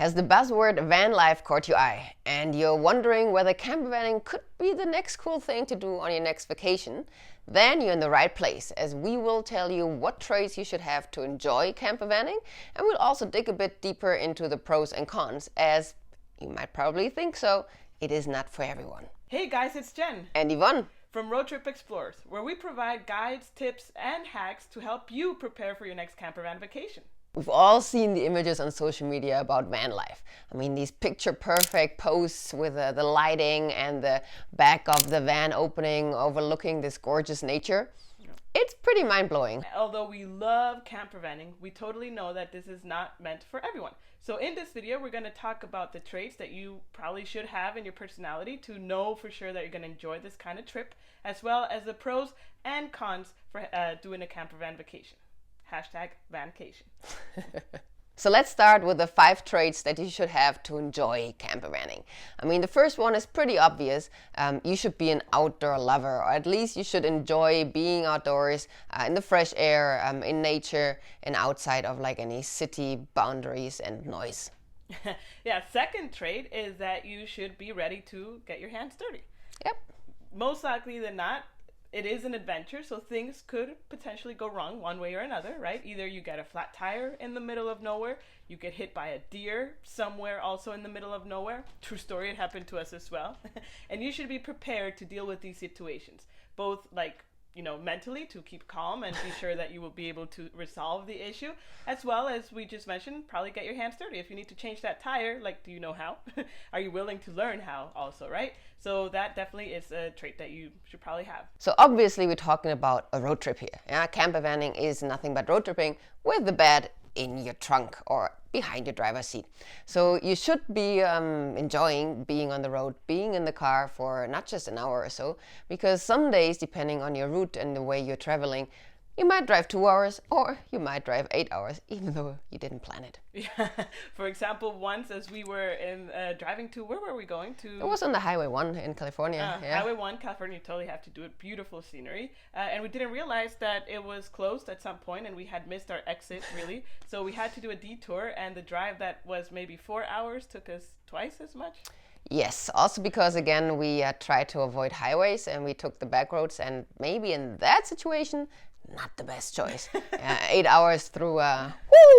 Has the buzzword van life caught your eye and you're wondering whether campervanning could be the next cool thing to do on your next vacation? Then you're in the right place, as we will tell you what traits you should have to enjoy campervanning, and we'll also dig a bit deeper into the pros and cons, as you might probably think so, it is not for everyone. Hey guys, it's Jen And Yvonne from Road Trip Explorers, where we provide guides, tips, and hacks to help you prepare for your next campervan vacation. We've all seen the images on social media about van life. I mean, these picture-perfect posts with the lighting and the back of the van opening overlooking this gorgeous nature. It's pretty mind-blowing. Although we love campervanning, we totally know that this is not meant for everyone. So in this video, we're going to talk about the traits that you probably should have in your personality to know for sure that you're going to enjoy this kind of trip, as well as the pros and cons for doing a campervan vacation. #vancation. So let's start with the 5 traits that you should have to enjoy campervanning. I mean, the first one is pretty obvious. You should be an outdoor lover, or at least you should enjoy being outdoors in the fresh air, in nature, and outside of like any city boundaries and noise. Yeah, second trait is that you should be ready to get your hands dirty. Yep. Most likely than not, it is an adventure, so things could potentially go wrong one way or another, right? Either you get a flat tire in the middle of nowhere, you get hit by a deer somewhere also in the middle of nowhere. True story, it happened to us as well. And you should be prepared to deal with these situations, both mentally to keep calm and be sure that you will be able to resolve the issue, as well as we just mentioned, probably get your hands dirty. If you need to change that tire, do you know how? Are you willing to learn how also, right? So that definitely is a trait that you should probably have. So obviously we're talking about a road trip here. Yeah, campervanning is nothing but road tripping with the bed in your trunk or behind your driver's seat. So you should be enjoying being on the road, being in the car for not just an hour or so, because some days, depending on your route and the way you're traveling, you might drive 2 hours or you might drive 8 hours, even though you didn't plan it. Yeah. For example, once as we were in driving to, where were we going to? It was on the Highway 1 in California. Yeah. Highway 1, California, you totally have to do it. Beautiful scenery. And we didn't realize that it was closed at some point and we had missed our exit, really. So we had to do a detour, and the drive that was maybe 4 hours took us twice as much. Yes, also because again we tried to avoid highways and we took the back roads, and maybe in that situation, not the best choice. 8 hours through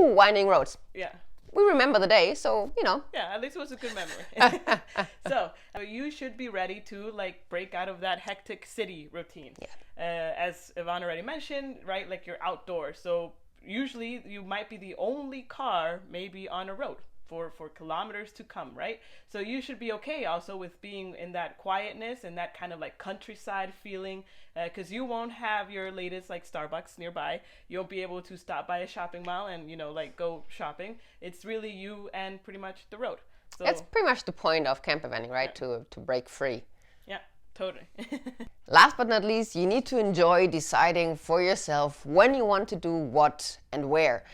winding roads. Yeah. We remember the day, so you know. Yeah, at least it was a good memory. So you should be ready to break out of that hectic city routine. Yeah. As Yvonne already mentioned, right? Like you're outdoors, so usually you might be the only car maybe on a road for kilometers to come, right? So you should be okay also with being in that quietness and that kind of countryside feeling, because you won't have your latest Starbucks nearby. You won't be able to stop by a shopping mall and go shopping. It's really you and pretty much the road. So that's pretty much the point of campervanning, right? Yeah. To break free. Yeah, totally. Last but not least, you need to enjoy deciding for yourself when you want to do what and where.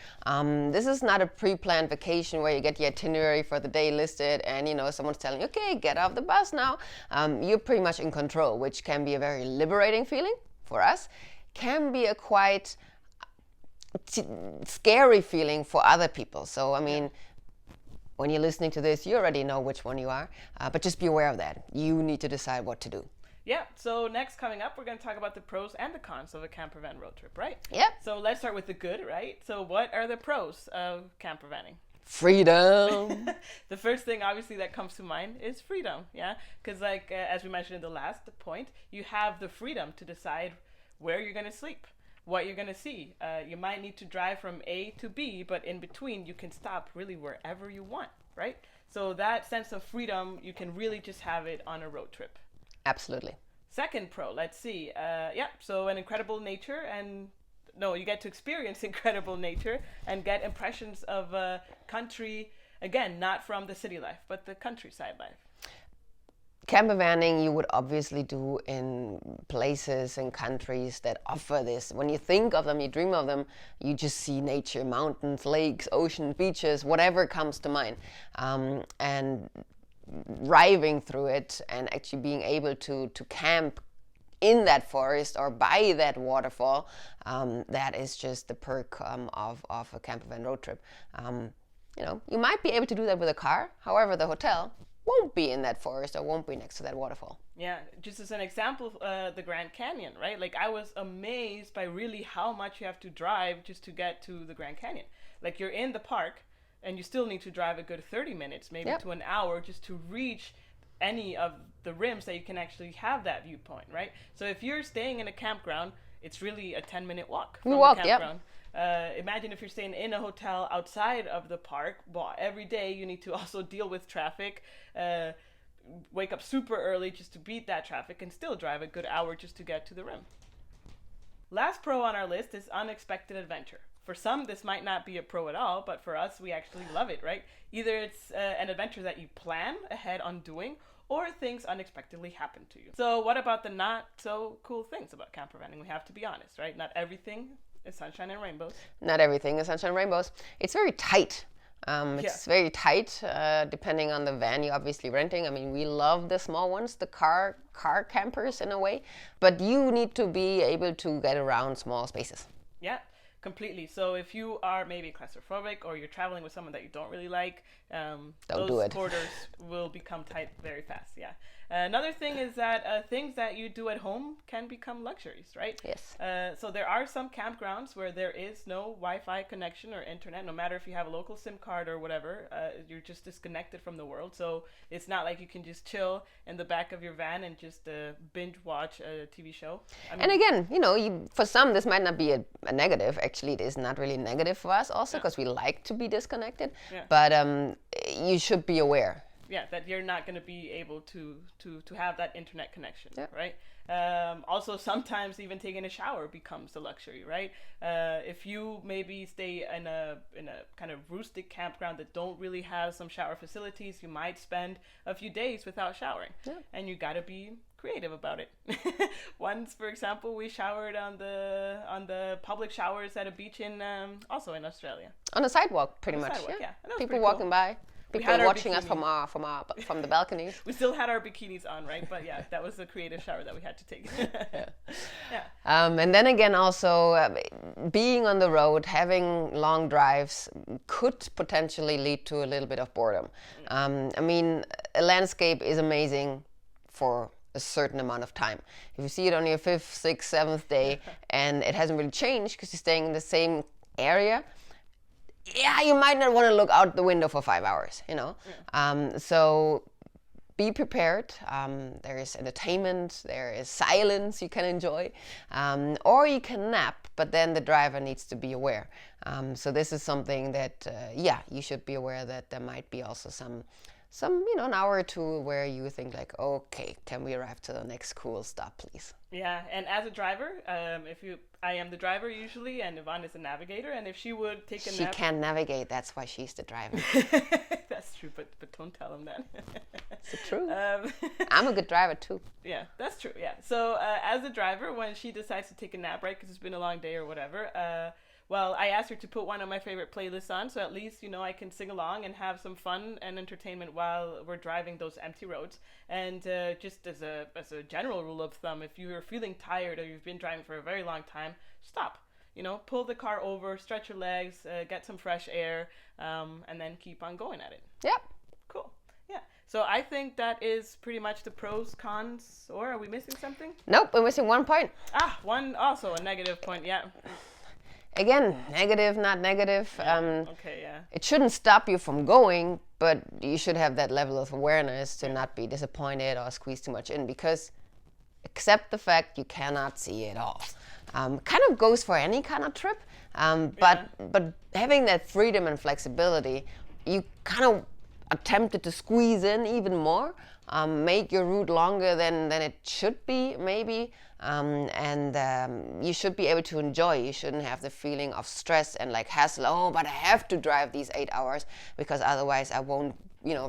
This is not a pre-planned vacation where you get the itinerary for the day listed and someone's telling you, okay, get off the bus now. You're pretty much in control, which can be a very liberating feeling for us. Can be a quite scary feeling for other people. So, I mean, when you're listening to this, you already know which one you are, but just be aware of that. You need to decide what to do. Yeah, so next coming up, we're going to talk about the pros and the cons of a campervan road trip, right? Yeah. So let's start with the good, right? So what are the pros of campervanning? Freedom. The first thing, obviously, that comes to mind is freedom, yeah? Because as we mentioned in the last point, you have the freedom to decide where you're going to sleep, what you're going to see. You might need to drive from A to B, but in between, you can stop really wherever you want, right? So that sense of freedom, you can really just have it on a road trip. Absolutely. Second pro, let's see. So an incredible nature you get to experience incredible nature and get impressions of country, again, not from the city life, but the countryside life. Campervanning you would obviously do in places and countries that offer this. When you think of them, you dream of them, you just see nature, mountains, lakes, oceans, beaches, whatever comes to mind. And driving through it and actually being able to camp in that forest or by that waterfall, that is just the perk of a campervan road trip. you might be able to do that with a car. However, the hotel won't be in that forest or won't be next to that waterfall. Yeah, just as an example, the Grand Canyon, right? Like, I was amazed by really how much you have to drive just to get to the Grand Canyon. Like, you're in the park and you still need to drive a good 30 minutes, maybe to an hour, just to reach any of the rims that you can actually have that viewpoint, right? So if you're staying in a campground, it's really a 10-minute walk from the campground. Imagine if you're staying in a hotel outside of the park. Well, every day you need to also deal with traffic, wake up super early just to beat that traffic, and still drive a good hour just to get to the rim. Last pro on our list is unexpected adventure. For some, this might not be a pro at all, but for us, we actually love it, right? Either it's an adventure that you plan ahead on doing, or things unexpectedly happen to you. So what about the not so cool things about campervanning? We have to be honest, right? Not everything is sunshine and rainbows. Not everything is sunshine and rainbows. It's very tight. It's very tight, depending on the van you're obviously renting. I mean, we love the small ones, the car campers in a way, but you need to be able to get around small spaces. Yeah, completely. So if you are maybe claustrophobic or you're traveling with someone that you don't really like, those quarters will become tight very fast. Yeah. Another thing is that things that you do at home can become luxuries, right? Yes. So there are some campgrounds where there is no Wi-Fi connection or internet, no matter if you have a local SIM card or whatever, you're just disconnected from the world. So it's not like you can just chill in the back of your van and just binge watch a TV show. I mean, and again, for some, this might not be a negative. Actually, it is not really negative for us also, because we like to be disconnected. Yeah. But you should be aware. Yeah, that you're not going to be able to have that internet connection, right? Also, sometimes even taking a shower becomes a luxury, right? If you maybe stay in a kind of rustic campground that don't really have some shower facilities, you might spend a few days without showering, and you got to be creative about it. Once, for example, we showered on the public showers at a beach also in Australia. On a sidewalk, pretty much. Sidewalk, yeah. People walking by. People watching us from the balconies. We still had our bikinis on, right? But yeah, that was a creative shower that we had to take. And then again, also being on the road, having long drives could potentially lead to a little bit of boredom. I mean, a landscape is amazing for a certain amount of time. If you see it on your 5th, 6th, 7th day and it hasn't really changed because you're staying in the same area, you might not want to look out the window for 5 hours, so be prepared. There is entertainment, there is silence you can enjoy, or you can nap, but then the driver needs to be aware. So this is something that, you should be aware that there might be also some an hour or two where you think like, okay, can we arrive to the next cool stop, please? Yeah, and as a driver, I am the driver usually, and Yvonne is the navigator, and if she would take a nap... She can navigate, that's why she's the driver. That's true, but don't tell him that. It's true. I'm a good driver too. Yeah, that's true, yeah. So as a driver, when she decides to take a nap, right, because it's been a long day or whatever, well, I asked her to put one of my favorite playlists on, so at least, I can sing along and have some fun and entertainment while we're driving those empty roads. And just as a general rule of thumb, if you're feeling tired or you've been driving for a very long time, stop. Pull the car over, stretch your legs, get some fresh air, and then keep on going at it. Yep. Cool. Yeah. So I think that is pretty much the pros, cons, or are we missing something? Nope, we're missing one point. One also a negative point, yeah. Again, negative, not negative. Okay, yeah. It shouldn't stop you from going, but you should have that level of awareness to not be disappointed or squeeze too much in, because accept the fact you cannot see it all. Kind of goes for any kind of trip, but having that freedom and flexibility, you kind of attempted to squeeze in even more, make your route longer than it should be, maybe. You should be able to enjoy. You shouldn't have the feeling of stress and like hassle. But I have to drive these 8 hours because otherwise I won't,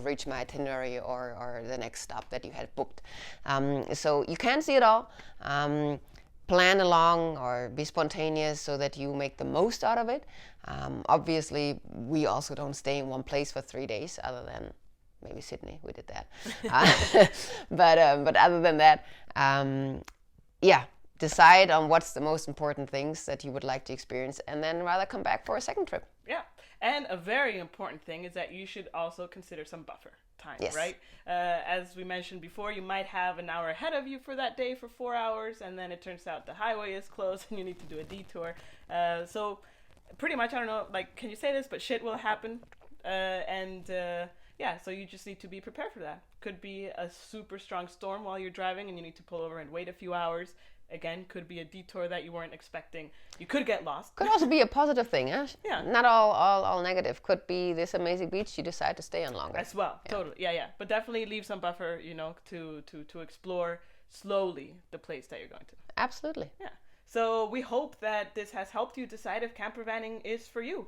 reach my itinerary or the next stop that you had booked. So you can see it all. Plan along or be spontaneous so that you make the most out of it. Obviously, we also don't stay in one place for 3 days, other than maybe Sydney. We did that. But other than that, decide on what's the most important things that you would like to experience, and then rather come back for a second trip. Yeah, And a very important thing is that you should also consider some buffer time, Yes. right? As we mentioned before, you might have an hour ahead of you for that day for 4 hours, and then it turns out the highway is closed and you need to do a detour. So pretty much, I don't know, like, can you say this, but shit will happen. Yeah, so you just need to be prepared for that. Could be a super strong storm while you're driving and you need to pull over and wait a few hours. Again, could be a detour that you weren't expecting. You could get lost. Could also be a positive thing, eh? Yeah. Not all negative. Could be this amazing beach you decide to stay on longer. As well, Yeah. totally. Yeah. But definitely leave some buffer, to explore slowly the place that you're going to. Absolutely. Yeah. So we hope that this has helped you decide if campervanning is for you.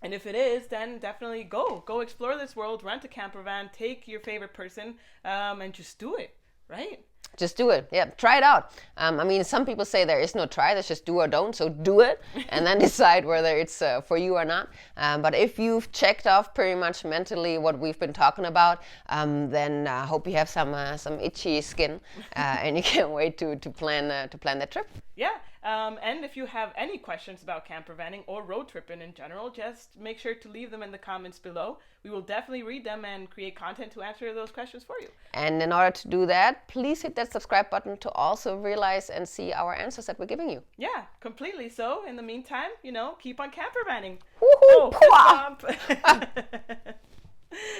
And if it is, then definitely go explore this world, rent a camper van, take your favorite person, and just do it, right? Just do it. Yeah, try it out. I mean, some people say there is no try, there's just do or don't. So do it and then decide whether it's for you or not. But if you've checked off pretty much mentally what we've been talking about, then I hope you have some itchy skin and you can't wait to plan that trip. Yeah. And if you have any questions about campervanning or road tripping in general, just make sure to leave them in the comments below. We will definitely read them and create content to answer those questions for you. And in order to do that, please hit that subscribe button to also realize and see our answers that we're giving you. Yeah, completely. So in the meantime, keep on campervanning. Woohoo! Oh, fist bump.